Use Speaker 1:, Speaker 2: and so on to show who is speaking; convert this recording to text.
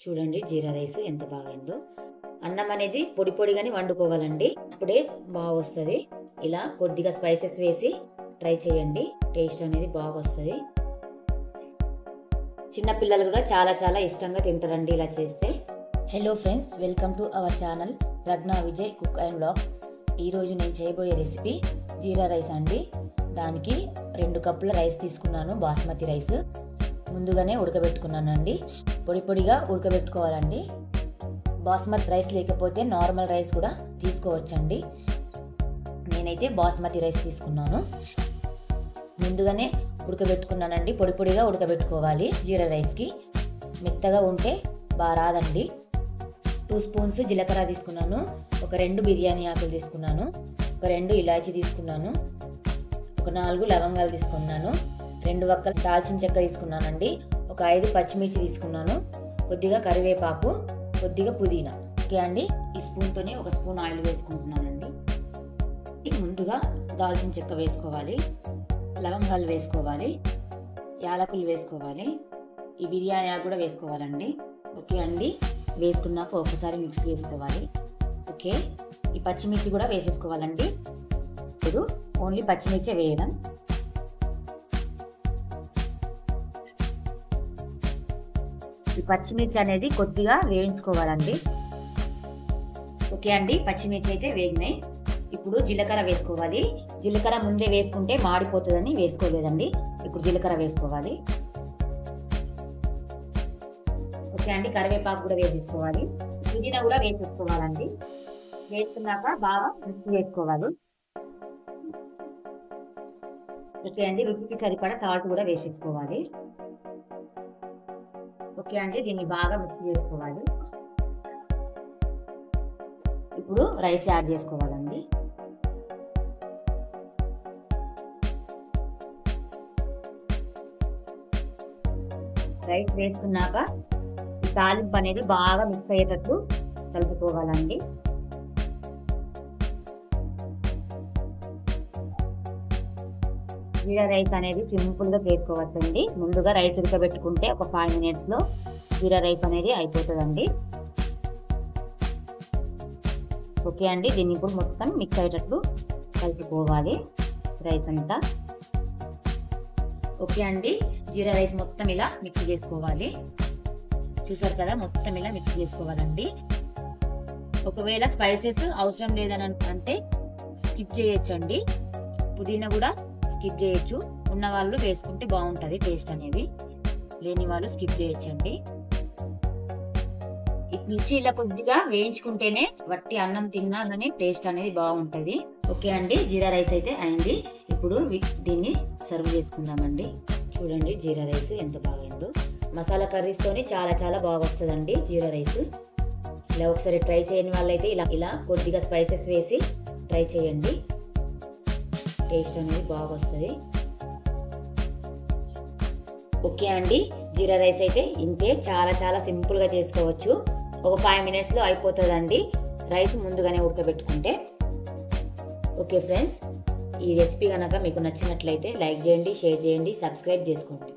Speaker 1: చూడండి జీరా రైస్ ఎంత బాగైందో. అన్నం అనేది పొడి పొడిగానే వండుకోవాలండి, అప్పుడే బాగా వస్తుంది. ఇలా కొద్దిగా స్పైసెస్ వేసి ట్రై చేయండి, టేస్ట్ అనేది బాగా వస్తుంది. చిన్నపిల్లలు కూడా చాలా చాలా ఇష్టంగా తింటారండి ఇలా చేస్తే. Hello friends, welcome to our channel Pragya Vijay cook and vlogs. ఈరోజు నేను చేయబోయే రెసిపీ జీరా రైస్ అండి. దానికి 2 కప్పుల రైస్ తీసుకున్నాను, బాస్మతి రైస్. ముందుగానే ఉడకబెట్టుకున్నానండి, పొడి పొడిగా ఉడకబెట్టుకోవాలండి. బాస్మతి రైస్ లేకపోతే నార్మల్ రైస్ కూడా తీసుకోవచ్చండి. నేనైతే బాస్మతి రైస్ తీసుకున్నాను. ముందుగానే ఉడకబెట్టుకున్నానండి, పొడి పొడిగా ఉడకబెట్టుకోవాలి. జీరా రైస్కి మెత్తగా ఉంటే బాగా రాదండి. 2 స్పూన్స్ జీలకర్ర తీసుకున్నాను, ఒక 2 బిర్యానీ ఆకులు తీసుకున్నాను, ఒక 2 ఇలాచీ తీసుకున్నాను, ఒక 4 లవంగాలు తీసుకున్నాను, 2 వక్కలు దాల్చిన చెక్క తీసుకున్నానండి, ఒక 5 పచ్చిమిర్చి తీసుకున్నాను, కొద్దిగా కరివేపాకు, కొద్దిగా పుదీనా. ఓకే అండి, ఈ స్పూన్తోనే 1 స్పూన్ ఆయిల్ వేసుకుంటున్నానండి. ముందుగా దాల్చిన చెక్క వేసుకోవాలి, లవంగాలు వేసుకోవాలి, యాలకులు వేసుకోవాలి, ఈ బిర్యానీ ఆకు కూడా వేసుకోవాలండి. ఓకే అండి, వేసుకున్నాక ఒకసారి మిక్స్ చేసుకోవాలి. ఓకే, ఈ పచ్చిమిర్చి కూడా వేసేసుకోవాలండి. ఇప్పుడు ఓన్లీ పచ్చిమిర్చి వేయడం. ఈ పచ్చిమిర్చి అనేది కొద్దిగా వేయించుకోవాలండి. ఓకే అండి, పచ్చిమిర్చి అయితే వేగినాయి. ఇప్పుడు జీలకర్ర వేసుకోవాలి. జీలకర్ర ముందే వేసుకుంటే మాడిపోతుందని వేసుకోలేదండి, ఇప్పుడు జీలకర్ర వేసుకోవాలి. ఓకే అండి, కరివేపాకు కూడా వేసేసుకోవాలి, పుదీనా కూడా వేసేసుకోవాలండి. వేసుకున్నాక బాగా మిక్స్ చేసుకోవాలి. ఓకే అండి, రుచికి సరిపడా సాల్ట్ కూడా వేసేసుకోవాలి. ఓకే అండి, దీన్ని బాగా మిక్స్ చేసుకోవాలి. ఇప్పుడు రైస్ యాడ్ చేసుకోవాలండి. రైస్ వేసుకున్నాక ఈ తాలింపు అనేది బాగా మిక్స్ అయ్యేటట్టు కలుపుకోవాలండి. జీరా రైస్ అనేది సింపుల్గా చేసుకోవచ్చండి. ముందుగా రైస్ ఉడకబెట్టుకుంటే ఒక 5 మినిట్స్లో జీరా రైస్ అనేది అయిపోతుందండి. ఓకే అండి, దీన్ని ఇప్పుడు మొత్తం మిక్స్ అయ్యేటట్లు కలుపుకోవాలి రైస్ అంతా. ఓకే అండి, జీరా రైస్ మొత్తం ఇలా మిక్స్ చేసుకోవాలి. చూసారు కదా, మొత్తం ఇలా మిక్స్ చేసుకోవాలండి. ఒకవేళ స్పైసెస్ అవసరం లేదని అంటే స్కిప్ చేయొచ్చండి, పుదీనా కూడా స్కిప్ చేయొచ్చు. ఉన్న వాళ్ళు వేసుకుంటే బాగుంటుంది టేస్ట్ అనేది, లేని వాళ్ళు స్కిప్ చేయొచ్చండి. మిర్చి ఇలా కొద్దిగా వేయించుకుంటేనే వట్టి అన్నం తిన్నా కానీ టేస్ట్ అనేది బాగుంటుంది. ఓకే అండి, జీరా రైస్ అయితే అయింది. ఇప్పుడు దీన్ని సర్వ్ చేసుకుందామండి. చూడండి జీరా రైస్ ఎంత బాగైందో. మసాలా కర్రీస్తోని చాలా చాలా బాగా వస్తుందండి జీరా రైస్. ఇలా ఒకసారి ట్రై చేయని వాళ్ళైతే ఇలా కొద్దిగా స్పైసెస్ వేసి ట్రై చేయండి, టేస్ట్ అనేది బాగా వస్తుంది. ఓకే అండి, జీరా రైస్ అయితే ఇంతే, చాలా చాలా సింపుల్గా చేసుకోవచ్చు. ఒక 5 మినిట్స్లో అయిపోతుందండి రైస్ ముందుగానే ఉడకబెట్టుకుంటే. ఓకే ఫ్రెండ్స్, ఈ రెసిపీ కనుక మీకు నచ్చినట్లయితే లైక్ చేయండి, షేర్ చేయండి, సబ్స్క్రైబ్ చేసుకోండి.